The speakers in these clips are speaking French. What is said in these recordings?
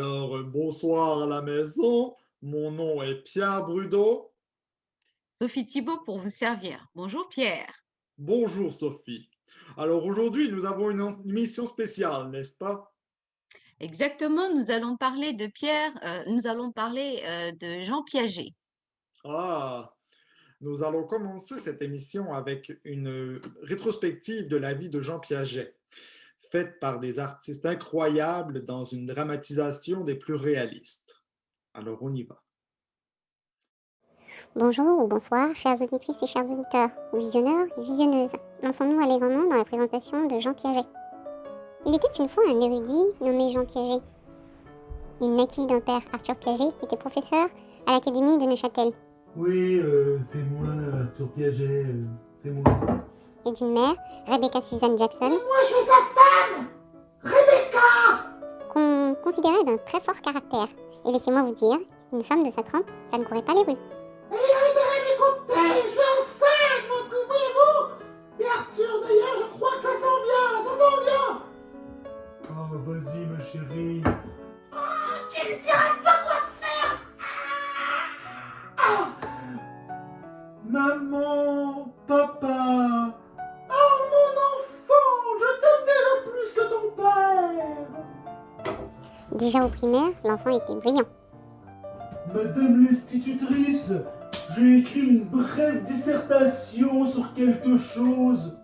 Bonsoir à la maison. Mon nom est Pierre Brudeau. Sophie Thibault pour vous servir. Bonjour Pierre. Bonjour Sophie. Alors, aujourd'hui, nous avons une émission spéciale, n'est-ce pas? Exactement, nous allons parler de Pierre, nous allons parler de Jean Piaget. Ah, nous allons commencer cette émission avec une rétrospective de la vie de Jean Piaget, faite par des artistes incroyables dans une dramatisation des plus réalistes. Alors, on y va. Bonjour ou bonsoir, chères auditrices et chers auditeurs, visionneurs et visionneuses. Lançons-nous allègrement dans la présentation de Jean Piaget. Il était une fois un érudit nommé Jean Piaget. Il naquit d'un père, Arthur Piaget, qui était professeur à l'Académie de Neuchâtel, Oui, c'est moi, Arthur Piaget, c'est moi. et d'une mère, Rebecca Suzanne Jackson, Moi, je suis sa femme, Rebecca. qu'on considérait d'un très fort caractère. Et laissez-moi vous dire, une femme de sa trempe, ça ne courait pas les rues. Mais j'ai intérêt à m'écouter, je suis enceinte, vous voyez-vous. Et Arthur, d'ailleurs, je crois que ça s'en vient, ça s'en vient. Oh, vas-y, ma chérie. Tu me diras pas quoi faire. Ah, Maman, papa. oh, mon enfant, je t'aime déjà plus que ton père. Déjà au primaire, l'enfant était brillant. Madame l'institutrice, j'ai écrit une brève dissertation sur quelque chose.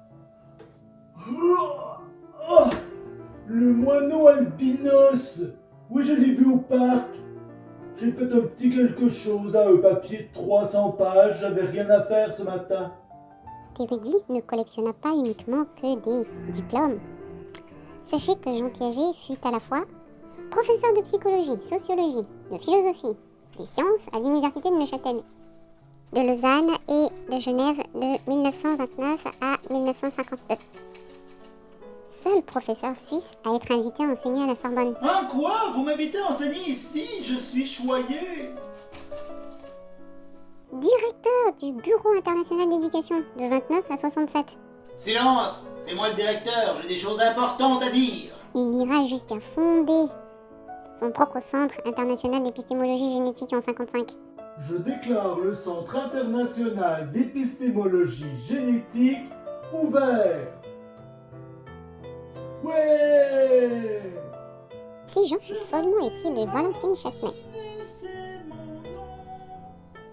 Oh, oh, le moineau albinos. Oui, je l'ai vu au parc. J'ai fait un petit quelque chose à un papier de 300 pages, j'avais rien à faire ce matin. L'érudit ne collectionna pas uniquement que des diplômes. Sachez que Jean Piaget fut à la fois professeur de psychologie, sociologie, de philosophie, des sciences à l'université de Neuchâtel, de Lausanne et de Genève de 1929 à 1952. Seul professeur suisse à être invité à enseigner à la Sorbonne. Hein, quoi? Vous m'invitez à enseigner ici? Je suis choyé! Directeur du Bureau international d'éducation de 29 à 67. Silence! C'est moi le directeur, j'ai des choses importantes à dire! Il ira jusqu'à fonder son propre centre international d'épistémologie génétique en 55. Je déclare le Centre international d'épistémologie génétique ouvert. Ouais! Si Jean fut follement épris de Valentine Châtenay. C'est mon nom.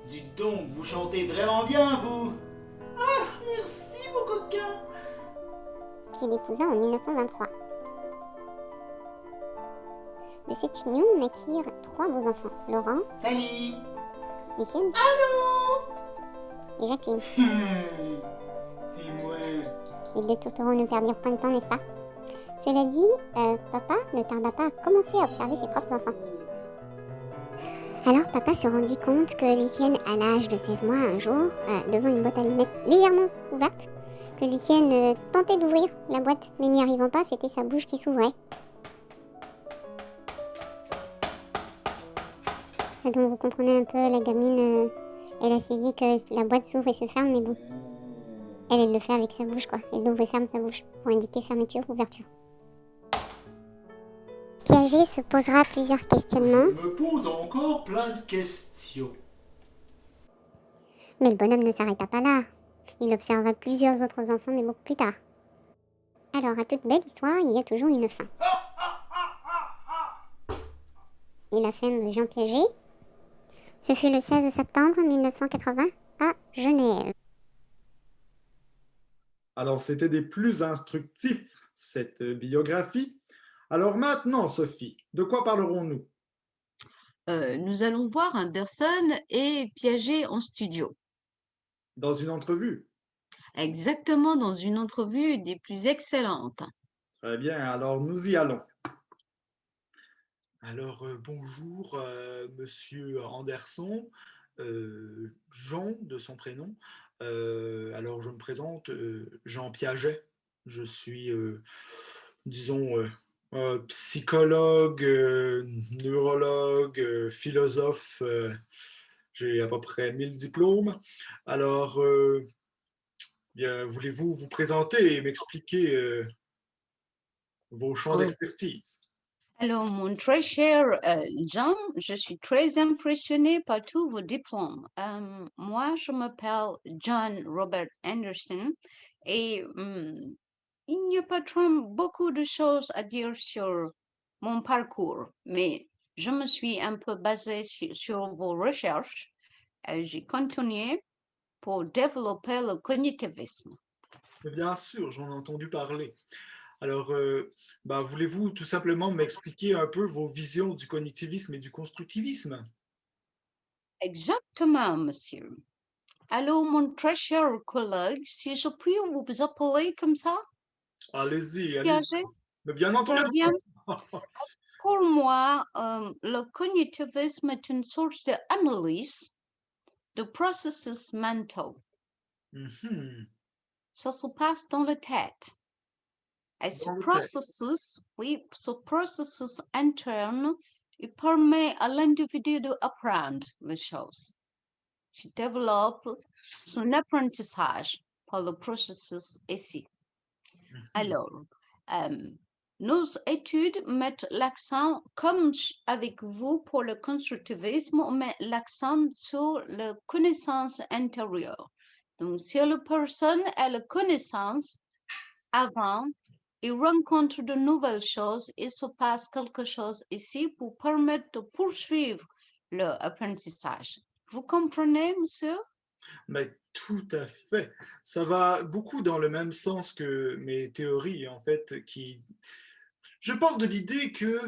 Dites donc, vous chantez vraiment bien, vous! Ah, merci, mon coquin! Qu'il épousa en 1923. De cette union naquirent 3 beaux enfants, Laurent, Salut! Lucienne et Jacqueline. C'est moi! Les 2 tourtereaux ne perdirent point de temps, n'est-ce pas? Cela dit, papa ne tarda pas à commencer à observer ses propres enfants. Alors papa se rendit compte que Lucienne, à l'âge de 16 mois, un jour, devant une boîte à allumettes légèrement ouverte, que Lucienne tentait d'ouvrir la boîte, mais n'y arrivant pas, c'était sa bouche qui s'ouvrait. Et donc vous comprenez un peu, la gamine, elle a saisi que la boîte s'ouvre et se ferme, mais bon, elle le fait avec sa bouche, quoi. Elle ouvre et ferme sa bouche pour indiquer fermeture, ouverture. Piaget se posera plusieurs questionnements, Je me pose encore plein de questions. mais le bonhomme ne s'arrêta pas là. Il observa plusieurs autres enfants, mais beaucoup plus tard. Alors, à toute belle histoire, il y a toujours une fin. Et la fin de Jean Piaget, ce fut le 16 septembre 1980 à Genève. Alors, c'était des plus instructifs, cette biographie. Alors maintenant, Sophie, de quoi parlerons-nous? Nous allons voir Anderson et Piaget en studio. Dans une entrevue? Exactement dans une entrevue des plus excellentes. Très bien, alors nous y allons. Alors, bonjour, monsieur Anderson, Jean de son prénom. Alors, je me présente, Jean Piaget. Je suis, disons, psychologue, neurologue, philosophe. J'ai à peu près 1000 diplômes. Alors, bien, voulez-vous vous présenter et m'expliquer vos champs Oh, d'expertise? Alors, mon très cher Jean, je suis très impressionnée par tous vos diplômes. Moi, je m'appelle John Robert Anderson et il n'y a pas trop beaucoup de choses à dire sur mon parcours, mais je me suis un peu basée sur vos recherches. J'ai continué pour développer le cognitivisme. Mais bien sûr, j'en ai entendu parler. Alors, voulez-vous tout simplement m'expliquer un peu vos visions du cognitivisme et du constructivisme? Exactement, monsieur. Alors, mon très cher collègue, si je puis vous appeler comme ça, Allez-y, allez-y. Piaget, Mais bien très entendu. bien. Pour moi, le cognitivisme est une sorte d'analyse de processus mentaux. Mhm. Ça se passe dans la tête. Et ce Dans le texte. processus, oui, ce processus interne, il permet à l'individu d'apprendre les choses. Je développe son apprentissage par le processus ici. Mhm. Alors, nos études mettent l'accent, comme avec vous pour le constructivisme, on met l'accent sur la connaissance intérieure. Donc, si la personne a la connaissance avant, il rencontre de nouvelles choses, il se passe quelque chose ici pour permettre de poursuivre l'apprentissage. Vous comprenez, monsieur? Mais tout à fait. Ça va beaucoup dans le même sens que mes théories, en fait, qui... Je pars de l'idée que,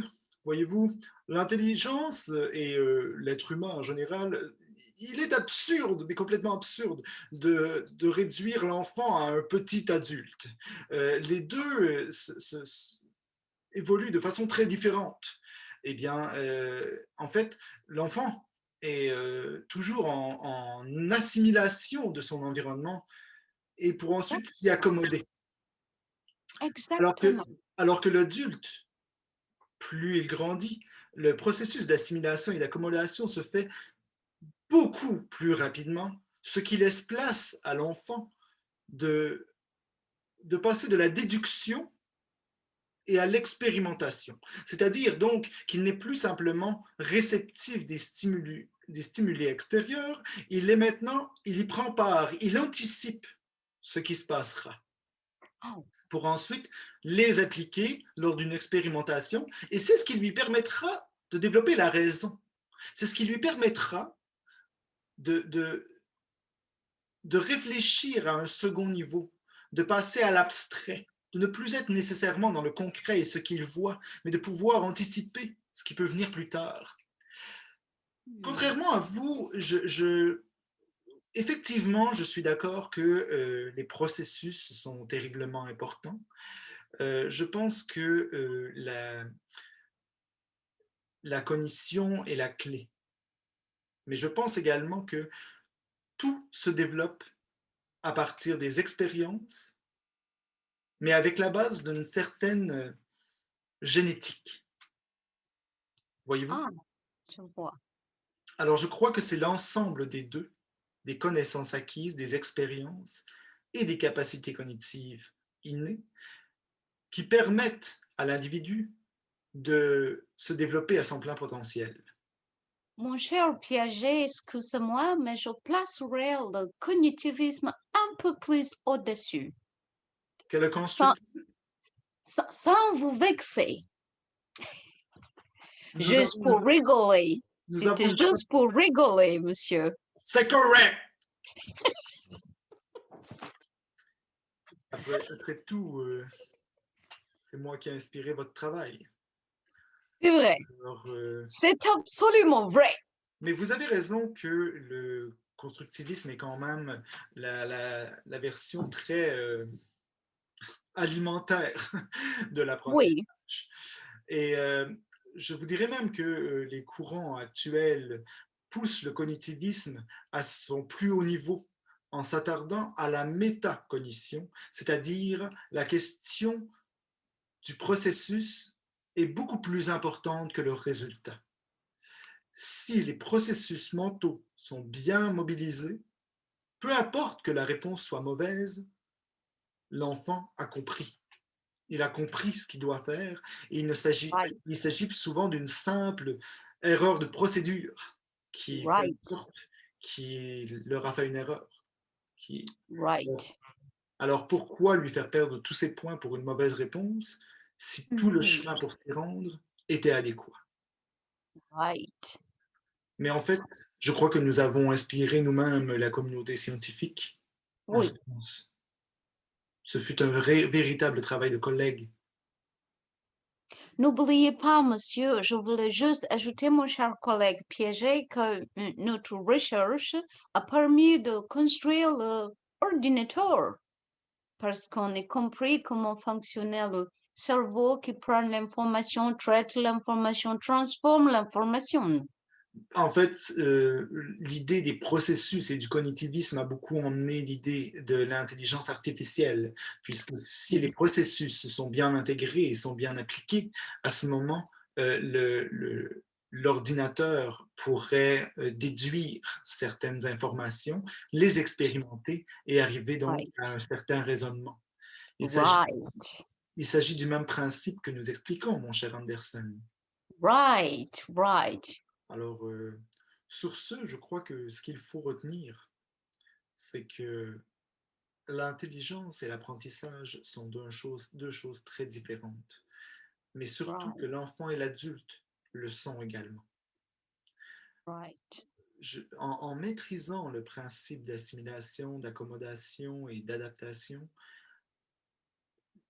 voyez-vous, l'intelligence et l'être humain en général, il est absurde, mais complètement absurde, de réduire l'enfant à un petit adulte. Les deux évoluent de façon très différente. Eh bien, en fait, l'enfant est toujours en assimilation de son environnement et pour ensuite s'y accommoder. Alors que, Exactement. alors que l'adulte, plus il grandit, le processus d'assimilation et d'accommodation se fait beaucoup plus rapidement, ce qui laisse place à l'enfant de, de passer de la déduction et à l'expérimentation. C'est-à-dire donc qu'il n'est plus simplement réceptif des stimuli extérieurs, il est maintenant, il y prend part, il anticipe ce qui se passera Oh, pour ensuite les appliquer lors d'une expérimentation. Et c'est ce qui lui permettra de développer la raison. C'est ce qui lui permettra de, de, de réfléchir à un second niveau, de passer à l'abstrait, de ne plus être nécessairement dans le concret et ce qu'il voit, mais de pouvoir anticiper ce qui peut venir plus tard. Contrairement à vous, effectivement, je suis d'accord que les processus sont terriblement importants. Je pense que la cognition est la clé. Mais je pense également que tout se développe à partir des expériences, mais avec la base d'une certaine génétique. Voyez-vous? ah, je vois. Alors je crois que c'est l'ensemble des deux, des connaissances acquises, des expériences et des capacités cognitives innées, qui permettent à l'individu de se développer à son plein potentiel. Mon cher Piaget, excusez-moi, mais je placerai le cognitivisme un peu plus au-dessus, Que le sans, constructif, sans vous vexer, nous juste avons, pour rigoler. nous avons C'était une... juste pour rigoler, monsieur. C'est correct! Après tout, c'est moi qui ai inspiré votre travail. C'est vrai, Alors, c'est absolument vrai. mais vous avez raison que le constructivisme est quand même la version très alimentaire de l'apprentissage. Oui, Et je vous dirais même que les courants actuels poussent le cognitivisme à son plus haut niveau en s'attardant à la métacognition, c'est-à-dire la question du processus est beaucoup plus importante que le résultat. Si les processus mentaux sont bien mobilisés, peu importe que la réponse soit mauvaise, l'enfant a compris. Il a compris ce qu'il doit faire et Right, il s'agit souvent d'une simple erreur de procédure qui fait en right, sorte qu'il leur a fait une erreur. Qui... right. Alors pourquoi lui faire perdre tous ses points pour une mauvaise réponse si tout le Mhm, chemin pour s'y rendre était adéquat? right. Mais en fait, je crois que nous avons inspiré nous-mêmes la communauté scientifique en ce Oui. sens. Ce fut un véritable travail de collègue. N'oubliez pas, monsieur, je voulais juste ajouter, mon cher collègue Piaget, que notre recherche a permis de construire l'ordinateur parce qu'on a compris comment fonctionnait le cerveau qui prend l'information, traite l'information, transforme l'information. En fait, l'idée des processus et du cognitivisme a beaucoup emmené l'idée de l'intelligence artificielle, puisque si les processus sont bien intégrés et sont bien appliqués, à ce moment, l'ordinateur pourrait déduire certaines informations, les expérimenter et arriver donc Right, à un certain raisonnement. right, Il s'agit du même principe que nous expliquons, mon cher Anderson. right, right. Alors, sur ce, je crois que ce qu'il faut retenir, c'est que l'intelligence et l'apprentissage sont deux choses très différentes, mais surtout que Right, l'enfant et l'adulte le sont également. right, En maîtrisant le principe d'assimilation, d'accommodation et d'adaptation,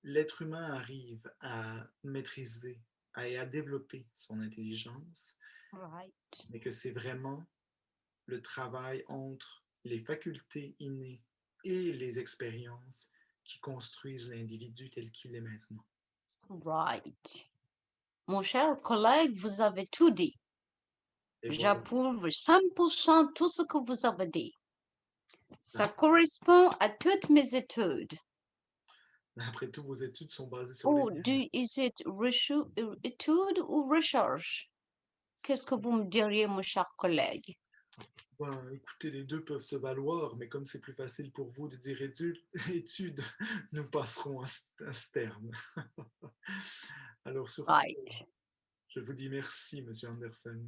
l'être humain arrive à maîtriser et à développer son intelligence, right. mais que c'est vraiment le travail entre les facultés innées et les expériences qui construisent l'individu tel qu'il est maintenant. Right. Mon cher collègue, vous avez tout dit. Et voilà. J'approuve 100% tout ce que vous avez dit. Ça correspond à toutes mes études. Après tout, vos études sont basées sur Ou les... is it étude ou recherche? Qu'est-ce que vous me diriez, mon cher collègue? Ben, écoutez, les deux peuvent se valoir, mais comme c'est plus facile pour vous de dire études, nous passerons à ce terme. Alors sur ce, Right. je vous dis merci, Monsieur Anderson.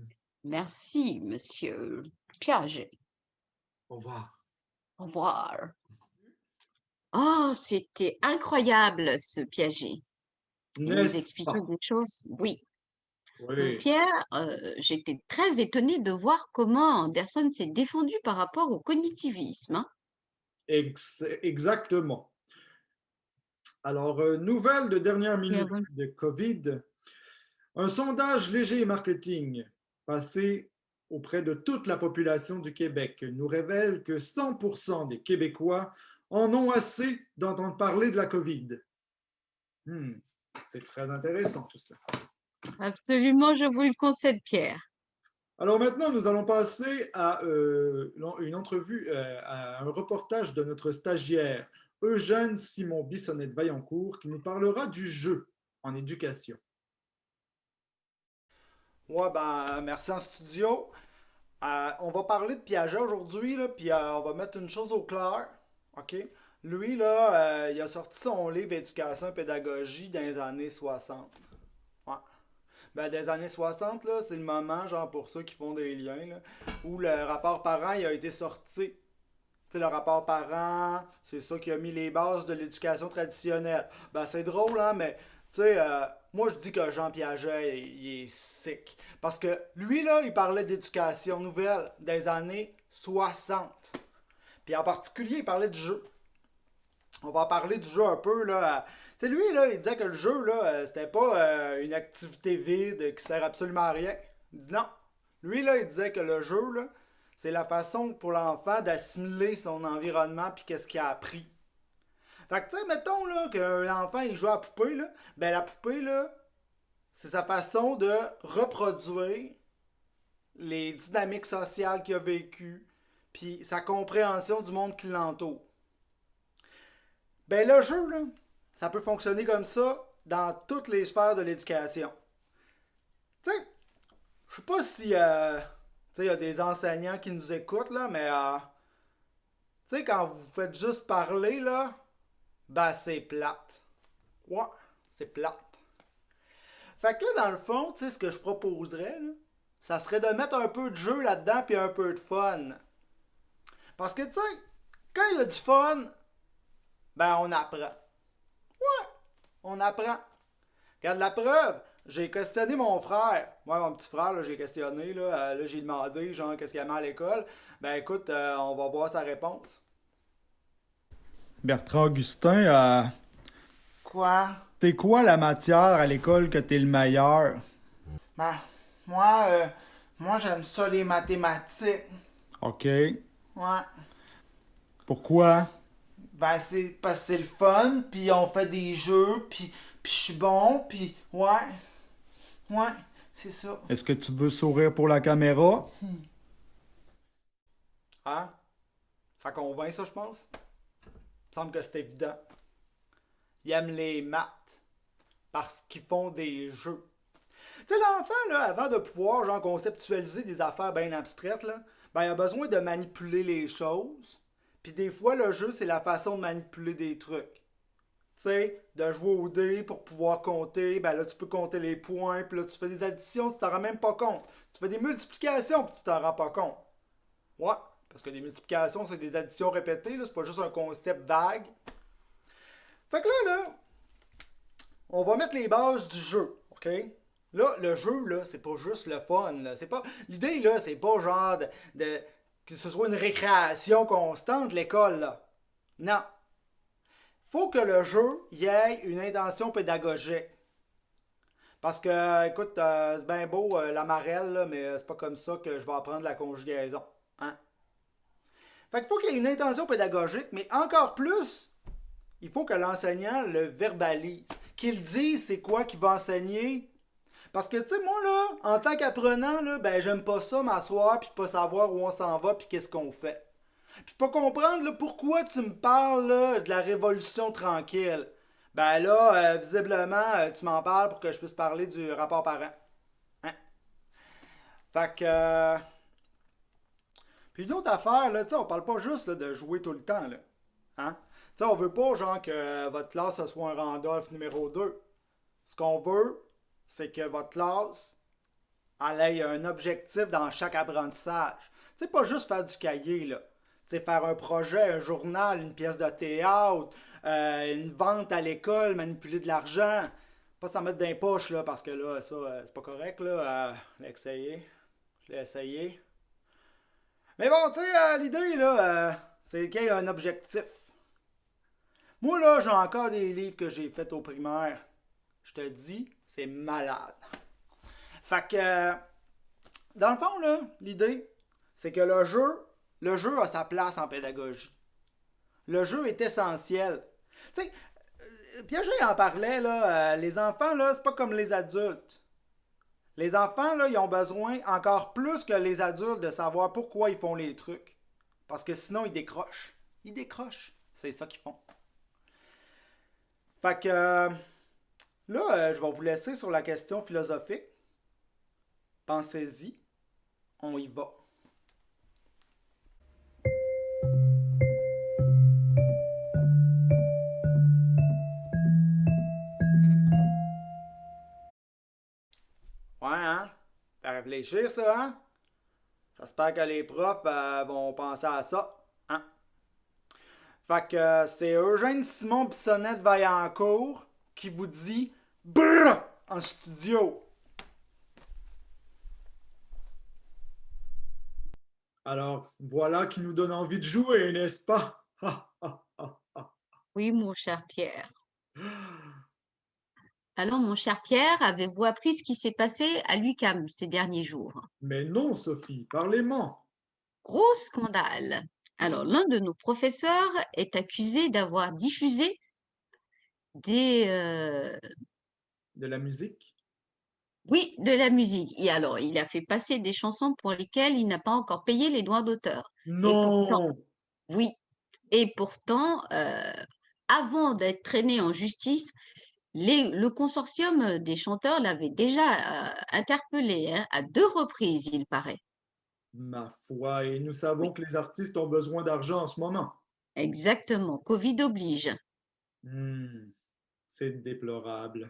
Merci, monsieur Piaget. Au revoir. Au revoir. Oh, c'était incroyable, ce Piaget. Il nous N'est-ce expliquait pas? des choses. Oui. Oui, Pierre, j'étais très étonnée de voir comment Anderson s'est défendu par rapport au cognitivisme, hein. exactement. Alors, nouvelle de dernière minute de COVID. Un sondage léger marketing passé auprès de toute la population du Québec nous révèle que 100% des Québécois en ont assez d'entendre parler de la COVID. C'est très intéressant tout cela. Absolument, je vous le concède, Pierre. Alors maintenant, nous allons passer à une entrevue, à un reportage de notre stagiaire Eugène Simon Bissonnette-Vaillancourt qui nous parlera du jeu en éducation. Ouais, ben, merci en studio. On va parler de Piaget aujourd'hui, là, puis on va mettre une chose au clair. OK? Lui, là, il a sorti son livre Éducation et pédagogie dans les années 60. Ouais. Ben, des années 60, là, c'est le moment, genre, pour ceux qui font des liens, là, où le rapport parent, il a été sorti. Tu sais, le rapport parent, c'est ça qui a mis les bases de l'éducation traditionnelle. Ben, c'est drôle, hein, mais, tu sais, moi, je dis que Jean Piaget, il est sick. Parce que lui, là, il parlait d'éducation nouvelle des années 60. Puis en particulier, il parlait du jeu. On va en parler du jeu un peu, là. Tu sais, lui, là, il disait que le jeu, là, c'était pas une activité vide qui sert absolument à rien. Il dit non. Lui, là, il disait que le jeu, là, c'est la façon pour l'enfant d'assimiler son environnement puis qu'est-ce qu'il a appris. Fait que, tu sais, mettons, là, qu'un enfant, il joue à la poupée, là, ben la poupée, là, c'est sa façon de reproduire les dynamiques sociales qu'il a vécues puis sa compréhension du monde qui l'entoure. Ben le jeu, là, ça peut fonctionner comme ça dans toutes les sphères de l'éducation. Tu sais, je sais pas si tu sais, il y a des enseignants qui nous écoutent, là, mais tu sais, quand vous faites juste parler, là, ben c'est plate. Ouais. C'est plate. Fait que là, dans le fond, tu sais, ce que je proposerais, là, ça serait de mettre un peu de jeu là-dedans puis un peu de fun. Parce que, tu sais, quand il y a du fun, ben on apprend. Ouais, on apprend. Regarde la preuve, j'ai questionné mon frère. Moi, mon petit frère, là, j'ai questionné, là, j'ai demandé, genre, qu'est-ce qu'il aimait à l'école. Ben écoute, on va voir sa réponse. Bertrand Augustin, Quoi? t'es quoi la matière à l'école que t'es le meilleur? Ben, moi j'aime ça les mathématiques. OK. Ouais. Pourquoi? Ben, c'est parce que c'est le fun, puis on fait des jeux, puis je suis bon, puis ouais. Ouais, c'est ça. Est-ce que tu veux sourire pour la caméra? Hein? Ça convainc ça, je pense? Il me semble que c'est évident. Ils aiment les maths parce qu'ils font des jeux. Tu sais, l'enfant, là, avant de pouvoir genre conceptualiser des affaires bien abstraites, là, ben, il a besoin de manipuler les choses. Puis des fois, le jeu, c'est la façon de manipuler des trucs. Tu sais, de jouer au dé pour pouvoir compter, ben là, tu peux compter les points, puis là, tu fais des additions, tu t'en rends même pas compte. Tu fais des multiplications, puis tu t'en rends pas compte. Ouais, parce que des multiplications, c'est des additions répétées, là, c'est pas juste un concept vague. Fait que là, on va mettre les bases du jeu, OK? Là, le jeu, là, c'est pas juste le fun, là. C'est pas... L'idée, là, c'est pas genre que ce soit une récréation constante, l'école, là. Non. Faut que le jeu y ait une intention pédagogique. Parce que, écoute, c'est bien beau la marelle, là, mais c'est pas comme ça que je vais apprendre la conjugaison. Hein? Fait qu'il faut qu'il y ait une intention pédagogique, mais encore plus, il faut que l'enseignant le verbalise. Qu'il dise c'est quoi qu'il va enseigner. Parce que, tu sais, moi, là, en tant qu'apprenant, là, ben, j'aime pas ça m'asseoir puis pas savoir où on s'en va puis qu'est-ce qu'on fait. Puis pas comprendre, là, pourquoi tu me parles, là, de la révolution tranquille. Ben là, visiblement, tu m'en parles pour que je puisse parler du rapport parent. Hein? Fait que... Puis une autre affaire, là, tu sais, on parle pas juste là, de jouer tout le temps, là. Hein? Tu sais, on veut pas, genre, que votre classe, ce soit un Randolph numéro 2. Ce qu'on veut, c'est que votre classe, elle ait un objectif dans chaque apprentissage. Tu sais, pas juste faire du cahier, là. Tu sais, faire un projet, un journal, une pièce de théâtre, une vente à l'école, manipuler de l'argent. Pas s'en mettre dans les poches, là, parce que là, ça, c'est pas correct, là. Je l'ai essayé. Je l'ai essayé. Mais bon, tu sais, l'idée, là, c'est qu'il y ait un objectif. Moi, là, j'ai encore des livres que j'ai faits au primaire. Je te dis, c'est malade. Fait que, dans le fond, là, l'idée, c'est que le jeu a sa place en pédagogie. Le jeu est essentiel. Tu sais, Piaget en parlait, là, les enfants, là, c'est pas comme les adultes. Les enfants, là, ils ont besoin encore plus que les adultes de savoir pourquoi ils font les trucs. Parce que sinon, ils décrochent. Ils décrochent. C'est ça qu'ils font. Fait que, là, je vais vous laisser sur la question philosophique. Pensez-y. On y va. Ouais, hein? Fait réfléchir, ça, hein? J'espère que les profs vont penser à ça, hein? Fait que c'est Eugène Simon Bissonnette Vaillancourt qui vous dit BRRR en studio. Alors, voilà qui nous donne envie de jouer, n'est-ce pas? Oui, mon cher Pierre. Alors, mon cher Pierre, avez-vous appris ce qui s'est passé à l'UQAM ces derniers jours? Mais non, Sophie, parlez-moi. Gros scandale. Alors, l'un de nos professeurs est accusé d'avoir diffusé des... De la musique? Oui, de la musique. Et alors, il a fait passer des chansons pour lesquelles il n'a pas encore payé les droits d'auteur. Et pourtant, Non! oui. Et pourtant, avant d'être traîné en justice, le consortium des chanteurs l'avait déjà interpellé, hein, à 2 reprises, il paraît. Ma foi, et nous Oui, savons que les artistes ont besoin d'argent en ce moment. exactement. Covid oblige. Hmm, C'est déplorable.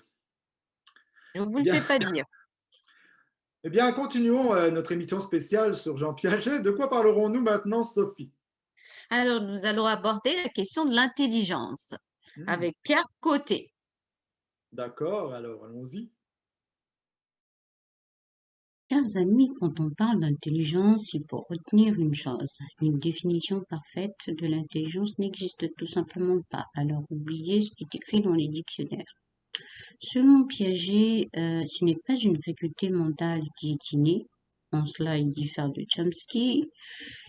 Je vous le Bien. fais pas dire. Eh bien, continuons notre émission spéciale sur Jean Piaget. De quoi parlerons-nous maintenant, Sophie? Alors, nous allons aborder la question de l'intelligence avec Pierre Côté. D'accord, alors allons-y. Chers amis, quand on parle d'intelligence, il faut retenir une chose. Une définition parfaite de l'intelligence n'existe tout simplement pas. Alors oubliez ce qui est écrit dans les dictionnaires. Selon Piaget, ce n'est pas une faculté mentale qui est innée. En cela, il diffère de Chomsky.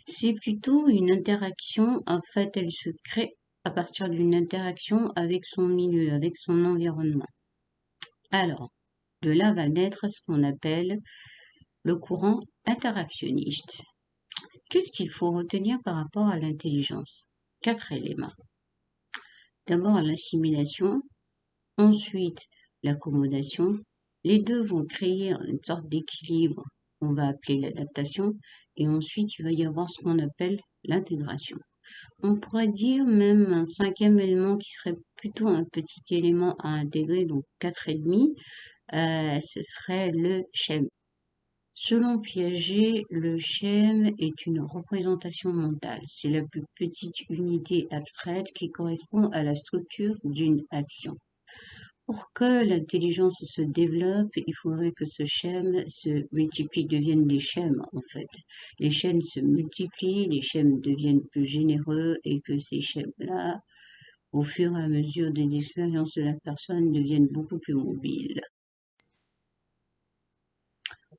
C'est plutôt une interaction. En fait, elle se crée à partir d'une interaction avec son milieu, avec son environnement. Alors, de là va naître ce qu'on appelle le courant interactionniste. Qu'est-ce qu'il faut retenir par rapport à l'intelligence? 4 éléments. D'abord l'assimilation, ensuite l'accommodation. Les deux vont créer une sorte d'équilibre qu'on va appeler l'adaptation, et ensuite il va y avoir ce qu'on appelle l'intégration. On pourrait dire même un 5e élément qui serait plutôt un petit élément à intégrer, donc 4,5, ce serait le schème. Selon Piaget, le schème est une représentation mentale. C'est la plus petite unité abstraite qui correspond à la structure d'une action. Pour que l'intelligence se développe, il faudrait que ce schème se multiplie, devienne des schèmes en fait. Les schèmes se multiplient, les schèmes deviennent plus généreux et que ces schèmes-là, au fur et à mesure des expériences de la personne, deviennent beaucoup plus mobiles.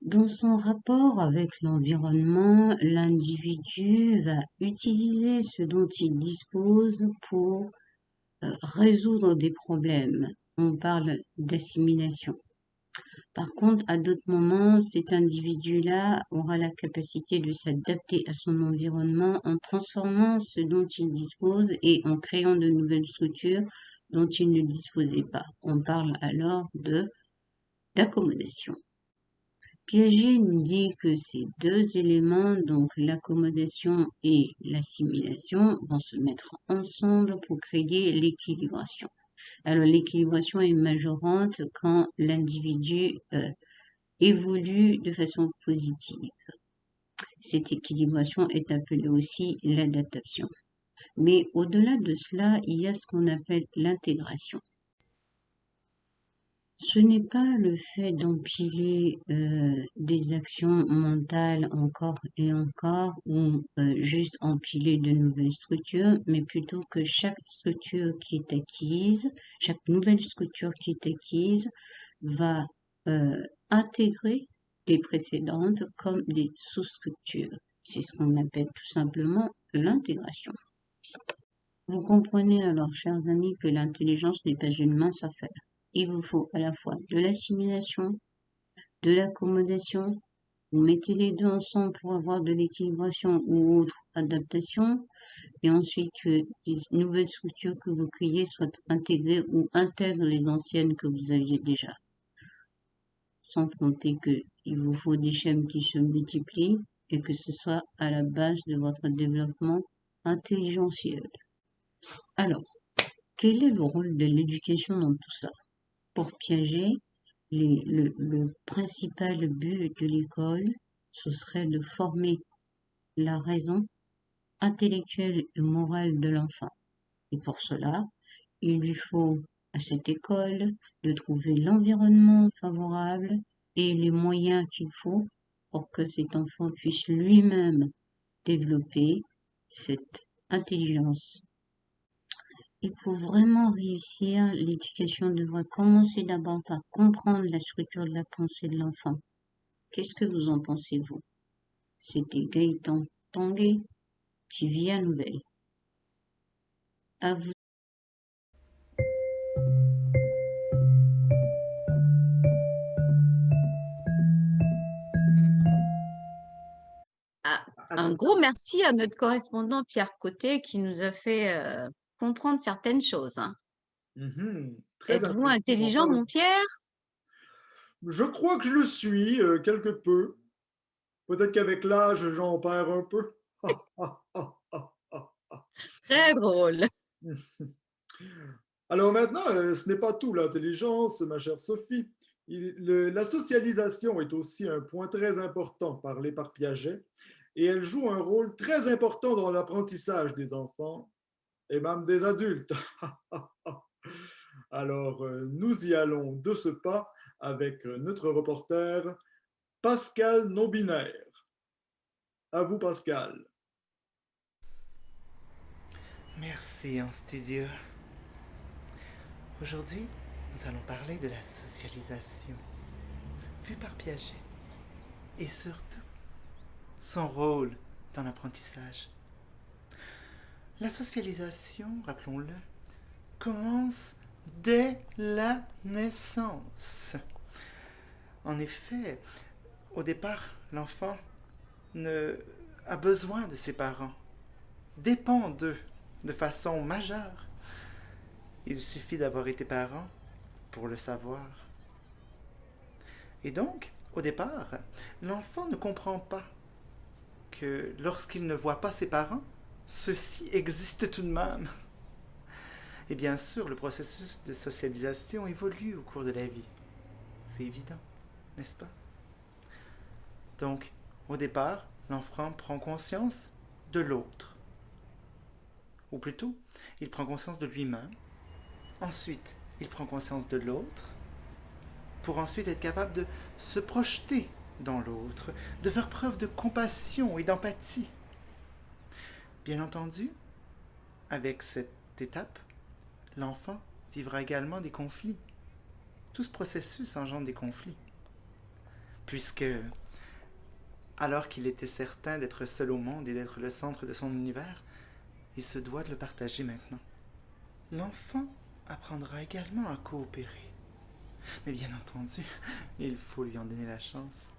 Dans son rapport avec l'environnement, l'individu va utiliser ce dont il dispose pour résoudre des problèmes. On parle d'assimilation. Par contre, à d'autres moments, cet individu-là aura la capacité de s'adapter à son environnement en transformant ce dont il dispose et en créant de nouvelles structures dont il ne disposait pas. On parle alors d'accommodation. Piaget nous dit que ces deux éléments, donc l'accommodation et l'assimilation, vont se mettre ensemble pour créer l'équilibration. Alors l'équilibration est majorante quand l'individu évolue de façon positive. Cette équilibration est appelée aussi l'adaptation. Mais au-delà de cela, il y a ce qu'on appelle l'intégration. Ce n'est pas le fait d'empiler des actions mentales encore et encore ou juste empiler de nouvelles structures, mais plutôt que chaque structure qui est acquise, chaque nouvelle structure qui est acquise va intégrer les précédentes comme des sous-structures. C'est ce qu'on appelle tout simplement l'intégration. Vous comprenez alors, chers amis, que l'intelligence n'est pas une mince affaire. Il vous faut à la fois de l'assimilation, de l'accommodation. Vous mettez les deux ensemble pour avoir de l'équilibration ou autre adaptation. Et ensuite, que les nouvelles structures que vous créez soient intégrées ou intègrent les anciennes que vous aviez déjà. Sans compter qu'il vous faut des schèmes qui se multiplient et que ce soit à la base de votre développement intelligentiel. Alors, quel est le rôle de l'éducation dans tout ça? Pour Piaget, le principal but de l'école, ce serait de former la raison intellectuelle et morale de l'enfant. Et pour cela, il lui faut à cette école de trouver l'environnement favorable et les moyens qu'il faut pour que cet enfant puisse lui-même développer cette intelligence. Et pour vraiment réussir, l'éducation devrait commencer d'abord par comprendre la structure de la pensée de l'enfant. Qu'est-ce que vous en pensez, vous? C'était Gaëtan Tanguay, TV à Nouvelle. À vous. Un gros merci à notre correspondant Pierre Côté qui nous a fait comprendre certaines choses. Très Êtes-vous intelligent. intelligent, mon Pierre? Je crois que je le suis, quelque peu. Peut-être qu'avec l'âge, j'en perds un peu. Très drôle. Alors, Alors maintenant, ce n'est pas tout l'intelligence, ma chère Sophie. La socialisation est aussi un point très important parlé par Piaget et elle joue un rôle très important dans l'apprentissage des enfants et même des adultes. Alors, nous y allons de ce pas avec notre reporter Pascal Non-Binaire. À vous, Pascal. Merci en studio. Aujourd'hui, nous allons parler de la socialisation, vue par Piaget, et surtout son rôle dans l'apprentissage. La socialisation, rappelons-le, commence dès la naissance. En effet, au départ, l'enfant a besoin de ses parents, dépend d'eux de façon majeure. Il suffit d'avoir été parent pour le savoir. Et donc, au départ, l'enfant ne comprend pas que lorsqu'il ne voit pas ses parents, ceux-ci existent tout de même. Et bien sûr, le processus de socialisation évolue au cours de la vie. C'est évident, n'est-ce pas? Donc, au départ, l'enfant prend conscience de l'autre. Ou plutôt, il prend conscience de lui-même. Ensuite, il prend conscience de l'autre pour ensuite être capable de se projeter dans l'autre, de faire preuve de compassion et d'empathie. Bien entendu, avec cette étape, l'enfant vivra également des conflits. Tout ce processus engendre des conflits. Puisque, alors qu'il était certain d'être seul au monde et d'être le centre de son univers, il se doit de le partager maintenant. L'enfant apprendra également à coopérer. Mais bien entendu, il faut lui en donner la chance.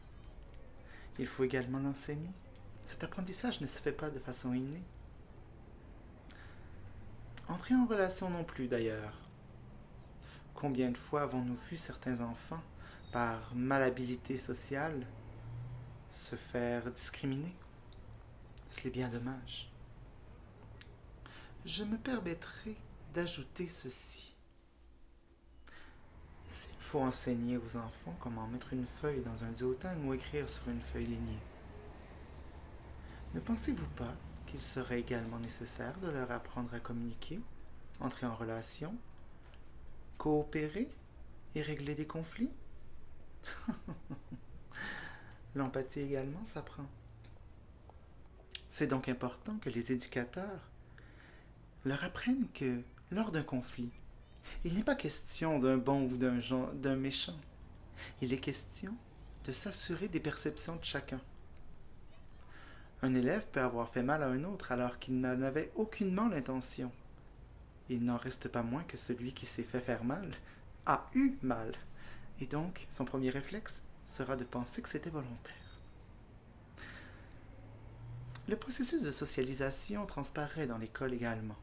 Il faut également l'enseigner. Cet apprentissage ne se fait pas de façon innée. Entrer en relation non plus d'ailleurs. Combien de fois avons-nous vu certains enfants, par malhabilité sociale, se faire discriminer? C'est bien dommage. Je me permettrai d'ajouter ceci. S'il faut enseigner aux enfants comment mettre une feuille dans un duotone ou écrire sur une feuille lignée, ne pensez-vous pas qu'il serait également nécessaire de leur apprendre à communiquer, entrer en relation, coopérer et régler des conflits? L'empathie également s'apprend. C'est donc important que les éducateurs leur apprennent que, lors d'un conflit, il n'est pas question d'un bon ou d'un méchant. Il est question de s'assurer des perceptions de chacun. Un élève peut avoir fait mal à un autre alors qu'il n'en avait aucunement l'intention. Il n'en reste pas moins que celui qui s'est fait faire mal a eu mal. Et donc, son premier réflexe sera de penser que c'était volontaire. Le processus de socialisation transparaît dans l'école également.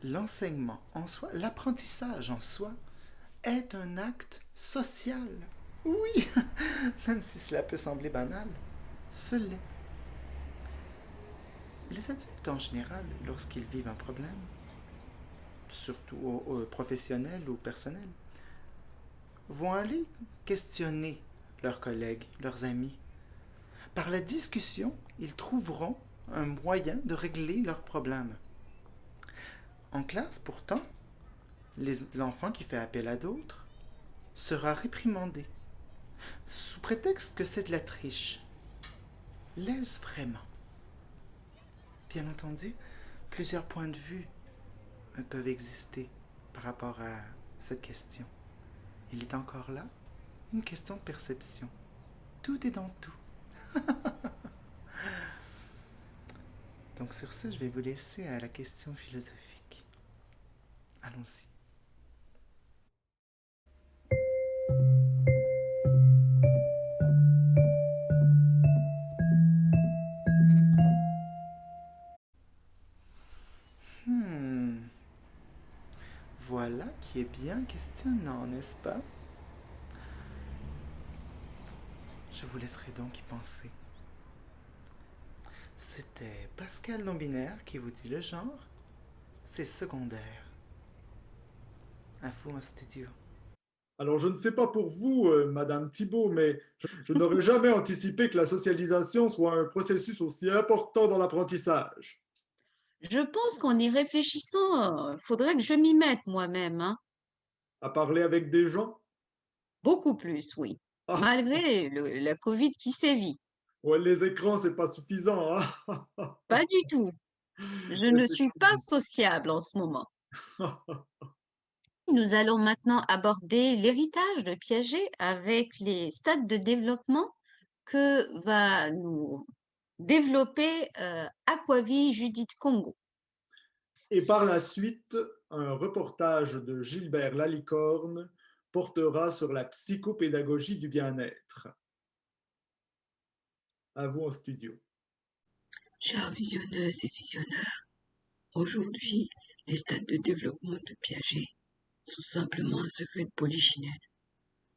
L'enseignement en soi, l'apprentissage en soi, est un acte social. Oui, même si cela peut sembler banal, ce l'est. Les adultes en général, lorsqu'ils vivent un problème, surtout professionnel ou personnel, vont aller questionner leurs collègues, leurs amis. Par la discussion, ils trouveront un moyen de régler leurs problèmes. En classe, pourtant, l'enfant qui fait appel à d'autres sera réprimandé, sous prétexte que c'est de la triche. L'est-ce vraiment? Bien entendu, plusieurs points de vue peuvent exister par rapport à cette question. Il est encore là une question de perception. Tout est dans tout. Donc sur ce, je vais vous laisser à la question philosophique. Allons-y. Voilà qui est bien questionnant, n'est-ce pas? Je vous laisserai donc y penser. C'était Pascal Non-Binaire qui vous dit le genre, c'est secondaire. À vous en studio. Alors, je ne sais pas pour vous, Madame Thibault, mais je n'aurais jamais anticipé que la socialisation soit un processus aussi important dans l'apprentissage. Je pense qu'en y réfléchissant, faudrait que je m'y mette moi-même, hein. À parler avec des gens? Beaucoup plus, oui. Ah, Malgré la Covid qui sévit. ouais, les écrans, c'est pas suffisant, hein? Pas du tout. Je ne suis pas sociable en ce moment. Nous allons maintenant aborder l'héritage de Piaget avec les stades de développement que va nous développer Aquavie Judith Congo. Et par la suite, un reportage de Gilbert Lalicorne portera sur la psychopédagogie du bien-être. À vous en studio. Chères visionneuses et visionneurs, aujourd'hui, les stades de développement de Piaget sont simplement un secret de polichinelle.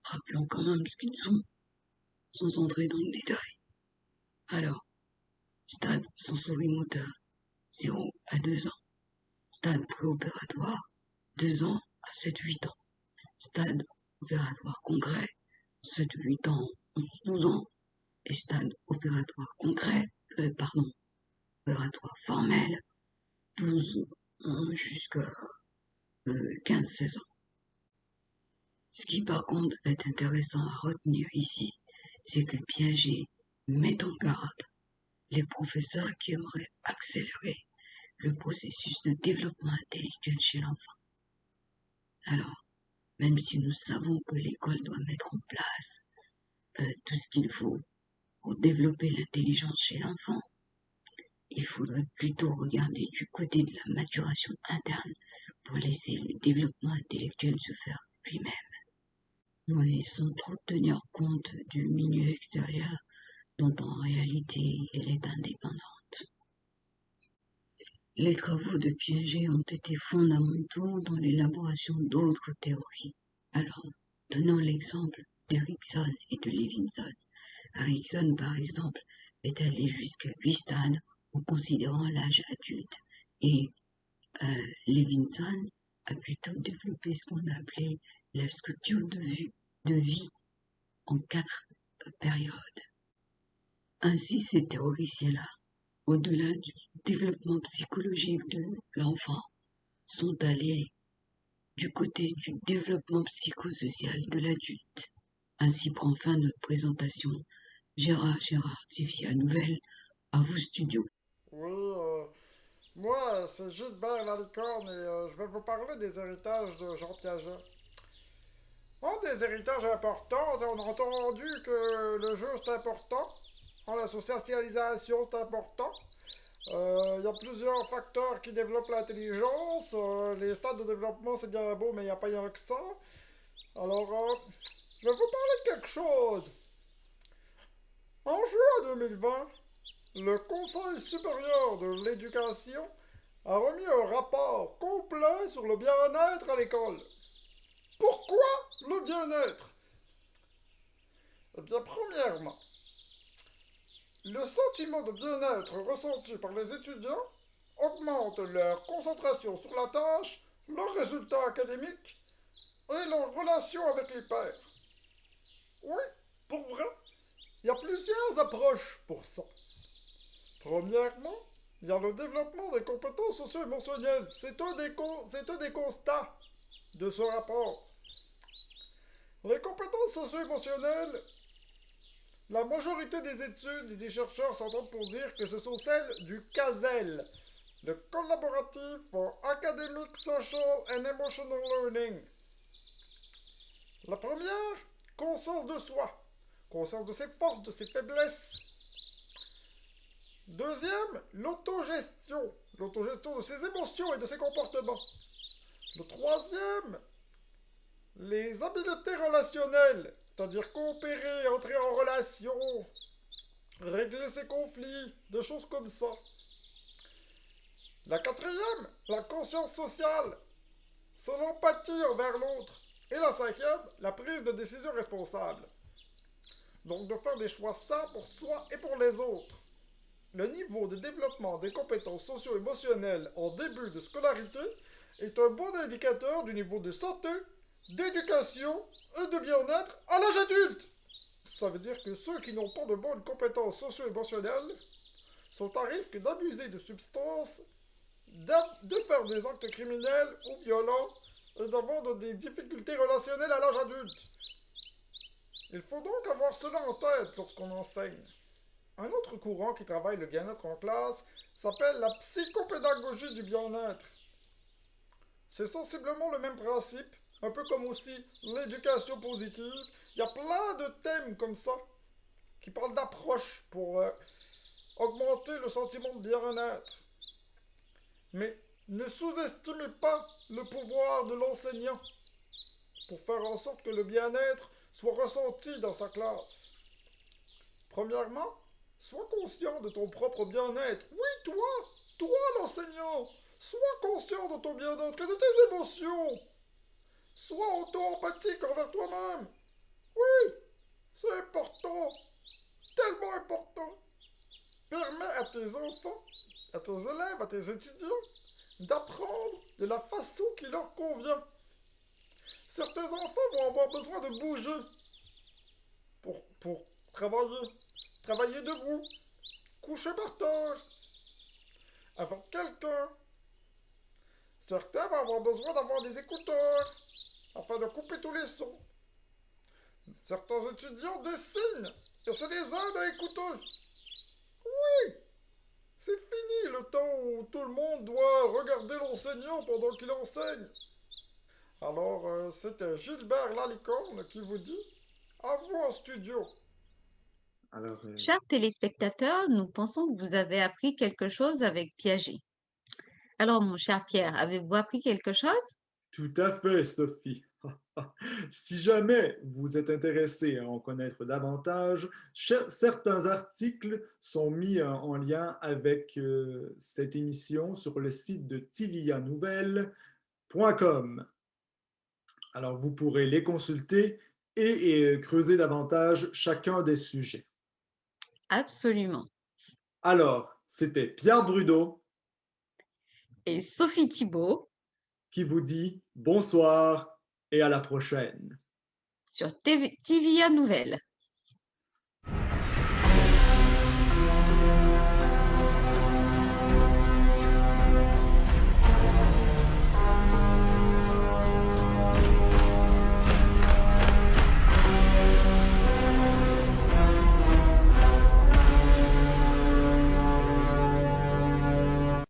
Rappelons quand même ce qu'ils sont, sans entrer dans le détail. Alors, stade sensorimoteur, 0 à 2 ans. Stade préopératoire, 2 ans à 7-8 ans. Stade opératoire concret, 7-8 ans, 11-12 ans. Et stade opératoire opératoire formel, 12 ans jusqu'à 15-16 ans. Ce qui par contre est intéressant à retenir ici, c'est que Piaget met en garde les professeurs qui aimeraient accélérer le processus de développement intellectuel chez l'enfant. Alors, même si nous savons que l'école doit mettre en place tout ce qu'il faut pour développer l'intelligence chez l'enfant, il faudrait plutôt regarder du côté de la maturation interne pour laisser le développement intellectuel se faire lui-même. Oui, sans trop tenir compte du milieu extérieur dont en réalité elle est indépendante. Les travaux de Piaget ont été fondamentaux dans l'élaboration d'autres théories. Alors, donnons l'exemple d'Erikson et de Levinson. Erikson, par exemple, est allé jusqu'à 8 stades en considérant l'âge adulte. Et Levinson a plutôt développé ce qu'on a appelé la structure de vie en 4 périodes. Ainsi, ces théoriciens-là, au-delà du développement psychologique de l'enfant, sont allés du côté du développement psychosocial de l'adulte. Ainsi prend fin notre présentation. Gérard Tifia Nouvelle, à vous studio. Oui, moi, c'est Gilbert Lalicorne et je vais vous parler des héritages de Jean Piaget. Un des héritages importants, on a entendu que le jeu c'est important, la socialisation c'est important. Il y a plusieurs facteurs qui développent l'intelligence. Les stades de développement c'est bien beau, mais il n'y a pas rien que ça. Alors, je vais vous parler de quelque chose. En juin 2020, le Conseil supérieur de l'éducation a remis un rapport complet sur le bien-être à l'école. Pourquoi le bien-être? Eh bien, premièrement, le sentiment de bien-être ressenti par les étudiants augmente leur concentration sur la tâche, leurs résultats académiques et leurs relations avec les pairs. Oui, pour vrai, il y a plusieurs approches pour ça. Premièrement, il y a le développement des compétences socio-émotionnelles. C'est un des constats de ce rapport. Les compétences socio-émotionnelles, la majorité des études et des chercheurs s'entendent pour dire que ce sont celles du CASEL, le Collaborative for Academic, Social and Emotional Learning. La première, conscience de soi, conscience de ses forces, de ses faiblesses. Deuxième, l'autogestion de ses émotions et de ses comportements. Le troisième, les habiletés relationnelles, c'est-à-dire coopérer, entrer en relation, régler ses conflits, des choses comme ça. La quatrième, la conscience sociale, c'est l'empathie envers l'autre. Et la cinquième, la prise de décision responsable. Donc de faire des choix sains pour soi et pour les autres. Le niveau de développement des compétences socio-émotionnelles en début de scolarité est un bon indicateur du niveau de santé, d'éducation et de bien-être à l'âge adulte. Ça veut dire que ceux qui n'ont pas de bonnes compétences socio-émotionnelles sont à risque d'abuser de substances, de faire des actes criminels ou violents et d'avoir des difficultés relationnelles à l'âge adulte. Il faut donc avoir cela en tête lorsqu'on enseigne. Un autre courant qui travaille le bien-être en classe s'appelle la psychopédagogie du bien-être. C'est sensiblement le même principe, un peu comme aussi l'éducation positive. Il y a plein de thèmes comme ça qui parlent d'approche pour augmenter le sentiment de bien-être. Mais ne sous-estimez pas le pouvoir de l'enseignant pour faire en sorte que le bien-être soit ressenti dans sa classe. Premièrement, sois conscient de ton propre bien-être. Oui, toi l'enseignant, sois conscient de ton bien-être et de tes émotions. Sois auto-empathique envers toi-même. Oui, c'est important, tellement important. Permets à tes enfants, à tes élèves, à tes étudiants d'apprendre de la façon qui leur convient. Certains enfants vont avoir besoin de bouger pour travailler debout, coucher par terre, avec quelqu'un. Certains vont avoir besoin d'avoir des écouteurs afin de couper tous les sons. Certains étudiants dessinent et se les aide à écouter. Oui, c'est fini le temps où tout le monde doit regarder l'enseignant pendant qu'il enseigne. Alors, c'était Gilbert Lalicorne qui vous dit à vous en studio. Alors, Chers téléspectateurs, nous pensons que vous avez appris quelque chose avec Piaget. Alors, mon cher Pierre, avez-vous appris quelque chose? tout à fait, Sophie. Si jamais vous êtes intéressé à en connaître davantage, certains articles sont mis en lien avec cette émission sur le site de tivianouvelle.com. Alors, vous pourrez les consulter et creuser davantage chacun des sujets. Absolument. Alors, c'était Pierre Brudeau Et Sophie Thibault qui vous dit bonsoir et à la prochaine. sur TVA Nouvelle.